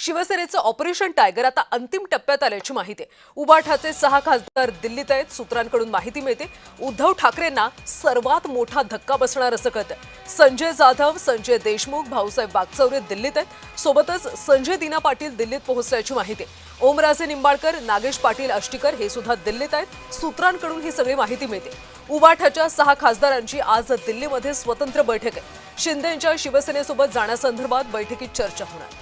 शिवसेनेचं operation tiger आता अंतिम टप्प्यात आल्याची माहिती आहे। उबाठाचे 6 खासदार दिल्लीत आहेत। सूत्रांकडून माहिती मिळते उद्धव ठाकरेंना सर्वात मोठा धक्का बसणार असं कळतं। संजय जाधव, संजय देशमुख, भाऊसाहेब वागचौरे दिल्लीत आहेत। सोबतच संजय दिना पाटील दिल्लीत पोहोचल्याची माहिती आहे। ओमराजे निंबाळकर, नागेश पाटील आष्टीकर हे सुद्धा दिल्लीत आहेत। सूत्रांकडून ही सगळी माहिती मिळते। उबाठाच्या 6 खासदारांची आज दिल्लीमध्ये स्वतंत्र बैठक आहे। शिंदेंच्या शिवसेनेसोबत जाण्यासंदर्भात बैठकीत चर्चा होणार।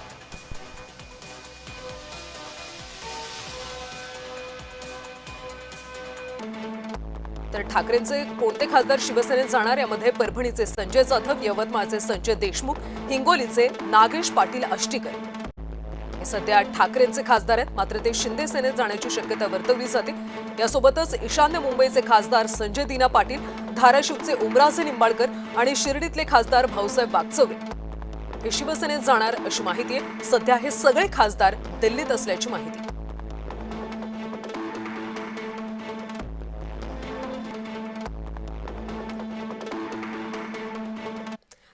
तर ठाकरेंचे कोणते खासदार शिवसेनेत जाणार यामध्ये परभणीचे संजय जाधव, यवतमाळचे संजय देशमुख, हिंगोलीचे नागेश पाटील आष्टीकर हे सध्या ठाकरेंचे खासदार आहेत। मात्र ते शिंदे सेनेत जाण्याची शक्यता वर्तवली जाते। यासोबतच ईशान्य मुंबईचे खासदार संजय दिना पाटील, धाराशिवचे ओमराजे निंबाळकर आणि शिर्डीतले खासदार भाऊसाहेब वागचौरे हे शिवसेनेत जाणार अशी माहिती आहे। सध्या हे सगळे खासदार दिल्लीत असल्याची माहिती आहे।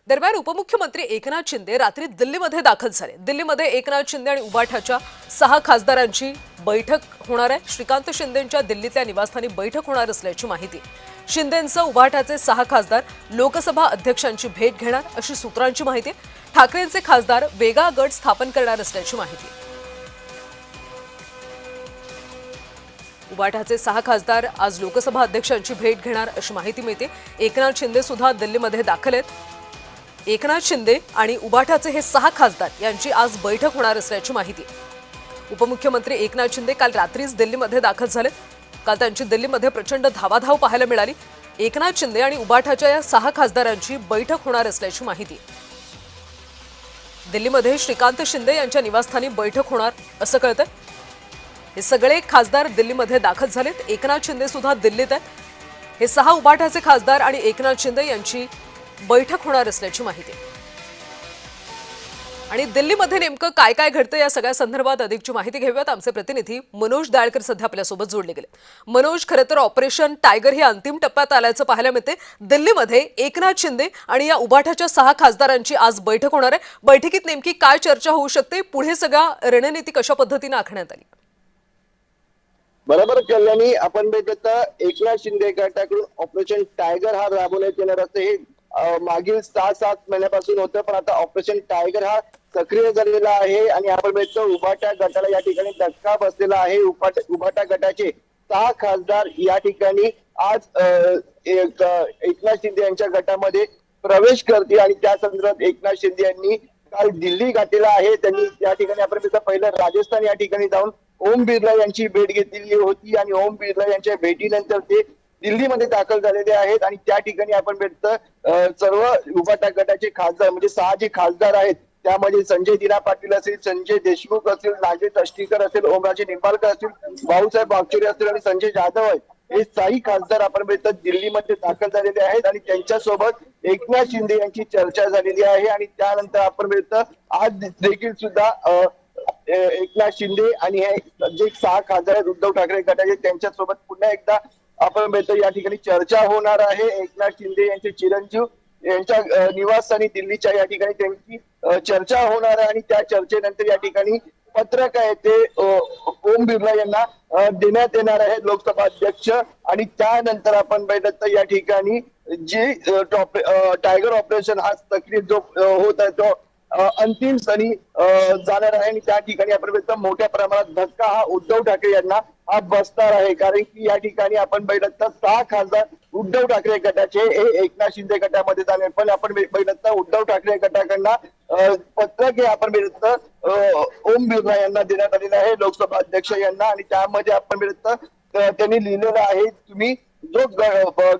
दरम्यान उपमुख्यमंत्री एकनाथ शिंदे रात्री दिल्लीमध्ये दाखल झाले। दिल्लीमध्ये एकनाथ शिंदे आणि उबाठाच्या 6 खासदारांची बैठक होणार आहे। श्रीकांत शिंदेंच्या दिल्लीतल्या निवासस्थानी बैठक होणार असल्याची माहिती। शिंदेंसह उबाठाचे 6 खासदार लोकसभा अध्यक्षांची भेट घेणार अशी सूत्रांची माहिती। ठाकरेंचे खासदार वेगळा गट स्थापन करणार असल्याची माहिती। उबाठाचे 6 खासदार आज लोकसभा अध्यक्षांची भेट घेणार अशी माहिती मिळते। एकनाथ शिंदे सुद्धा दिल्लीमध्ये दाखल आहेत। एकनाथ शिंदे आणि उबाठाचे हे 6 खासदार यांची आज बैठक होणार असल्याची माहिती। उपमुख्यमंत्री एकनाथ शिंदे काल रात्रीच दिल्लीमध्ये दाखल झाले। काल त्यांची दिल्लीमध्ये प्रचंड धावाधाव पाहायला मिळाली। एकनाथ शिंदे आणि उबाठाच्या या 6 खासदारांची बैठक होणार असल्याची माहिती। दिल्लीमध्ये श्रीकांत शिंदे यांच्या निवासस्थानी बैठक होणार असं कळतं। हे सगळे खासदार दिल्लीमध्ये दाखल झालेत। एकनाथ शिंदे सुद्धा दिल्लीत आहेत। हे 6 उबाठाचे खासदार आणि एकनाथ शिंदे यांची बैठक होणार असल्याची माहिती। आणि दिल्लीमध्ये नेमकं काय काय घडतं या सगळ्या संदर्भात अधिकची माहिती घेऊयात। आमचे प्रतिनिधी मनोज दाळकर सध्या आपल्यासोबत जोडले गेले। मनोज, खरं तर ऑपरेशन टायगर हे अंतिम टप्प्यात आल्याचं पाहायला मिळते। दिल्लीमध्ये एकनाथ शिंदे आणि या उबाठाच्या 6 खासदारांची आज बैठक होणार आहे। बैठकीत नेमकी काय चर्चा होऊ शकते, पुढे सगळा रणनीती कशा पद्धतीने आखण्यात आली? बरोबर कल्याणी, आपण बघत एकनाथ शिंदे गटाकडून ऑपरेशन टायगर हा राबवण्यात येणार असं हे मागील 6-7 महिन्यापासून होतं, पण आता ऑपरेशन टायगर हा सक्रिय झालेला आहे। आणि आपण बघतो उबाटा गटाला या ठिकाणी धक्का बसलेला आहे। उबाटा गटाचे 6 खासदार या ठिकाणी आज एकनाथ शिंदे यांच्या गटामध्ये प्रवेश करतील आणि त्या संदर्भात एकनाथ शिंदे यांनी काल दिल्ली गाठलेला आहे। त्यांनी या ठिकाणी आपण बघतो पहिलं राजस्थान या ठिकाणी जाऊन ओम बिर्ला यांची भेट घेतलेली होती आणि ओम बिर्ला यांच्या भेटीनंतर ते दिल्लीमध्ये दाखल झालेले आहेत। आणि त्या ठिकाणी आपण भेटतं सर्व उबाटा गटाचे खासदार म्हणजे 6 जे खासदार आहेत त्यामध्ये संजय दिना पाटील असेल, संजय देशमुख असेल, नागेश आष्टीकर असेल, ओमराजे निंबाळकर असतील, भाऊसाहेब वागचौरे असतील आणि संजय जाधव आहेत, हे 6 खासदार आपण भेटतं दिल्लीमध्ये दाखल झालेले आहेत। आणि त्यांच्यासोबत एकनाथ शिंदे यांची चर्चा झालेली आहे। आणि त्यानंतर आपण भेटतं आज देखील सुद्धा एकनाथ शिंदे आणि हे जे 6 खासदार आहेत उद्धव ठाकरे गटाचे त्यांच्यासोबत पुन्हा एकदा आपण भेटतो या ठिकाणी चर्चा होणार आहे। एकनाथ शिंदे यांचे चिरंजीव यांच्या निवासस्थानी दिल्लीच्या या ठिकाणी त्यांची चर्चा होणार आहे। आणि त्या चर्चेनंतर या ठिकाणी पत्रक आहे ते ओम बिर्ला यांना देण्यात येणार आहे, लोकसभा अध्यक्ष। आणि त्यानंतर आपण बघितलं या ठिकाणी जे टायगर ऑपरेशन हा सक्रिय जो होत आहे तो अंतिम सणी जाणार आहे। आणि त्या ठिकाणी आपण बघितलं मोठ्या प्रमाणात धक्का हा उद्धव ठाकरे यांना हा बसणार आहे, कारण की या ठिकाणी आपण बघितलं 6 खासदार उद्धव ठाकरे गटाचे हे एकनाथ शिंदे गटामध्ये जाणार। पण आपण बघितलं उद्धव ठाकरे गटाकडनं पत्रक हे आपण बघितलं ओम बिर्ला यांना देण्यात आलेलं आहे, लोकसभा अध्यक्ष यांना। आणि त्यामध्ये आपण बघितलं त्यांनी लिहिलेलं आहे तुम्ही जो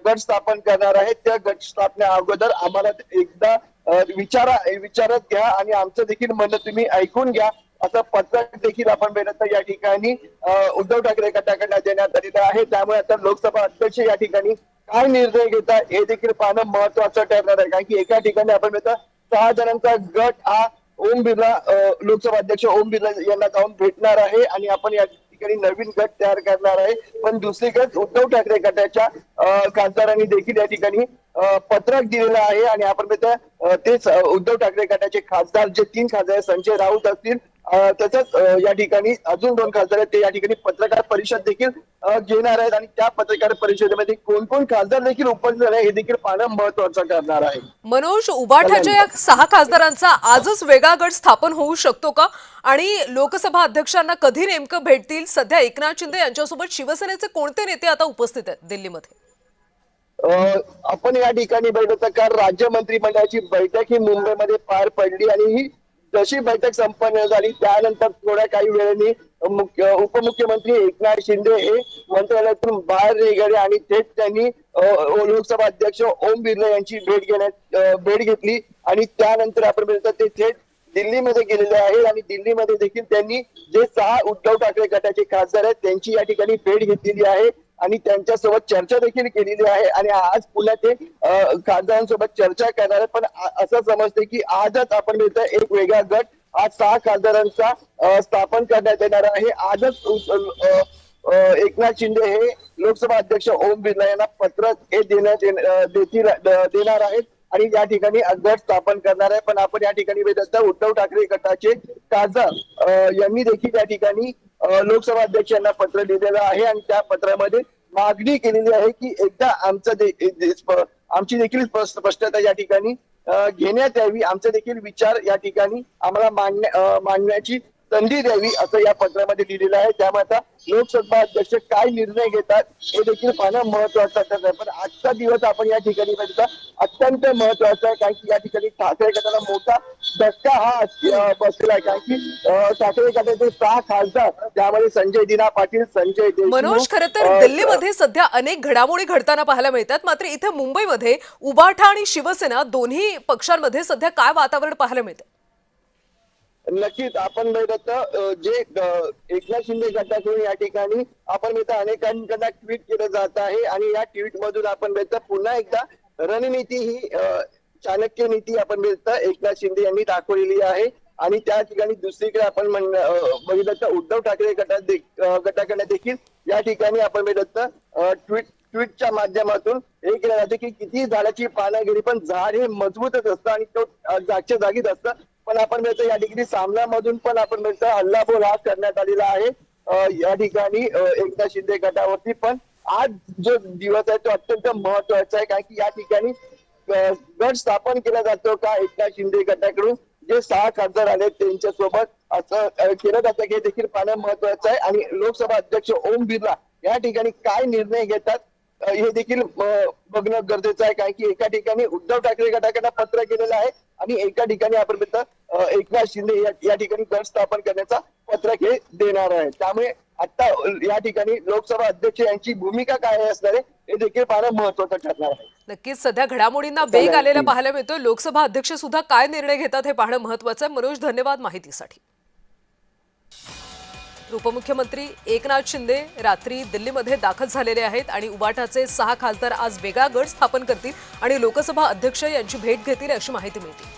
गट स्थापन करणार आहे त्या गट स्थापने अगोदर आम्हाला एकदा विचारत घ्या आणि आमचं देखील म्हणणं तुम्ही ऐकून घ्या असं पत्रक देखील आपण बघितलं या ठिकाणी उद्धव ठाकरे गटाकडनं देण्यात आलेलं आहे। त्यामुळे आता लोकसभा अध्यक्ष या ठिकाणी काय निर्णय घेतात हे देखील पाहणं महत्वाचं ठरणार आहे, कारण की एका ठिकाणी आपण बघितलं 6 जणांचा गट हा ओम बिर्ला लोकसभा अध्यक्ष ओम बिर्ला यांना जाऊन भेटणार आहे आणि आपण या ठिकाणी नवीन गट तयार करणार आहे। पण दुसरीकडे उद्धव ठाकरे गटाच्या खासदारांनी देखील या ठिकाणी पत्रक दिलेलं आहे आणि आपण तेच उद्धव ठाकरे गटाचे खासदार जे 3 खासदार संजय राऊत असतील तसंच या ठिकाणी अजून 2 खासदार आहेत ते या ठिकाणी पत्रकार परिषद देखील घेणार आहेत आणि त्या पत्रकार परिषदेमध्ये कोण कोण खासदार देखील उपस्थित आहे हे देखील पाहणं महत्वाचं ठरणार आहे. मनोज, उबाठाच्या या 6 खासदारांचा आजच वेगळा गट स्थापन होऊ शकतो का? आणि लोकसभा अध्यक्षांना कधी नेमकं भेटतील? सध्या एकनाथ शिंदे यांच्यासोबत शिवसेनेचे कोणते नेते आता उपस्थित आहेत दिल्लीमध्ये? आपण या ठिकाणी बघितलं तर राज्य मंत्रिमंडळाची बैठक ही मुंबईमध्ये पार पडली आणि ही जशी बैठक संपन्न झाली त्यानंतर थोड्या काही वेळाने उपमुख्यमंत्री एकनाथ शिंदे हे मंत्रालयातून बाहेर निघाले आणि थेट त्यांनी लोकसभा अध्यक्ष ओम बिर्ला यांची भेट घेतली आणि त्यानंतर आपण बघितलं ते थेट दिल्लीमध्ये गेलेले आहेत आणि दिल्लीमध्ये देखील त्यांनी जे 6 उद्धव ठाकरे गटाचे खासदार आहेत त्यांची या ठिकाणी भेट घेतलेली आहे आणि त्यांच्यासोबत चर्चा देखील केलेली आहे आणि आज पुन्हा ते खासदारांसोबत चर्चा करणार आहेत. पण असं समजते की आजच आपण बघतोय एक वेगळा गट आज 6 खासदारांचा स्थापन करण्यात येणार आहे. आजच एकनाथ शिंदे हे लोकसभा अध्यक्ष ओम बिर्ला यांना पत्र हे देणार आहेत आणि या ठिकाणी गट स्थापन करणार आहे. पण आपण या ठिकाणी बघत उद्धव ठाकरे गटाचे खासदार यांनी देखील या ठिकाणी लोकसभा अध्यक्ष यांना पत्र लिहिलेलं आहे आणि त्या पत्रामध्ये मागणी केलेली आहे की एकदा आमची देखील स्पष्टता या ठिकाणी घेण्यात यावी, आमचे देखील विचार या ठिकाणी आम्हाला मांडण्याची संधी द्यावी असं या पत्रामध्ये लिहिलेलं आहे. त्यामुळे आता लोकसभा अध्यक्ष काय निर्णय घेतात हे देखील पाहणं महत्वाचं ठरतं. पण आजचा दिवस आपण या ठिकाणी बघता अत्यंत महत्वाचा आहे कारण की या ठिकाणी ठाकरे गटाला मोठा धक्का हा बसलेला आहे कारण की ठाकरे गटाचे 6 खासदार त्यामध्ये संजय दिना पाटील, संजय देशमुख. मनोज, खरं तर दिल्लीमध्ये सध्या अनेक घडामोडी घडताना पाहायला मिळतात, मात्र इथे मुंबईमध्ये उबाठा आणि शिवसेना दोन्ही पक्षांमध्ये सध्या काय वातावरण पाहायला मिळतं? नक्कीच आपण बघितलं जे एकनाथ शिंदे गटाकडून या ठिकाणी आपण बघितलं अनेकांकडून ट्विट केलं जात आहे आणि या ट्विट मधून आपण बघितलं पुन्हा एकदा रणनीती ही चाणक्य नीती आपण बघितलं एकनाथ शिंदे यांनी दाखवलेली आहे आणि त्या ठिकाणी दुसरीकडे आपण बघितलं तर उद्धव ठाकरे गटाकडे देखील या ठिकाणी आपण बघितलं ट्विटच्या माध्यमातून हे केलं जातं की किती झाडाची पानं गेली पण झाड हे मजबूतच असतं आणि तो जागच्या जागीच असतं. पण आपण बघतो या ठिकाणी सामनामधून पण आपण बघतो हल्लाबोल हा करण्यात आलेला आहे या ठिकाणी एकनाथ शिंदे गटावरती. पण आज जो दिवस आहे तो अत्यंत महत्वाचा आहे कारण की या ठिकाणी गट स्थापन केला जातो का एकनाथ शिंदे गटाकडून जे 6 खासदार आले त्यांच्यासोबत असं केलं जातं हे देखील पाहणं महत्वाचं आहे आणि लोकसभा अध्यक्ष ओम बिर्ला या ठिकाणी काय निर्णय घेतात हे देखील बघणं गरजेचं आहे कारण की एका ठिकाणी उद्धव ठाकरे गटाकडे पत्र केलेलं आहे आणि एका ठिकाणी आपण बघतो एकनाथ शिंदे या ठिकाणी गट स्थापन करण्याचा पत्रक हे देणार आहे. त्यामुळे आता या ठिकाणी लोकसभा अध्यक्ष यांची भूमिका काय असणार आहे हे देखील पाहणं महत्वाचं ठरणार आहे. नक्कीच सध्या घडामोडींना वेग आलेला पाहायला मिळतोय. लोकसभा अध्यक्ष सुद्धा काय निर्णय घेतात हे पाहणं महत्वाचं आहे. मनोज, धन्यवाद माहितीसाठी. उपमुख्यमंत्री एकनाथ शिंदे रात्री दिल्लीमध्ये दाखल झालेले आहेत आणि उबाठाचे 6 खासदार आज वेगळा गट स्थापन करतील आणि लोकसभा अध्यक्ष यांची भेट घेतील अशी माहिती मिळते.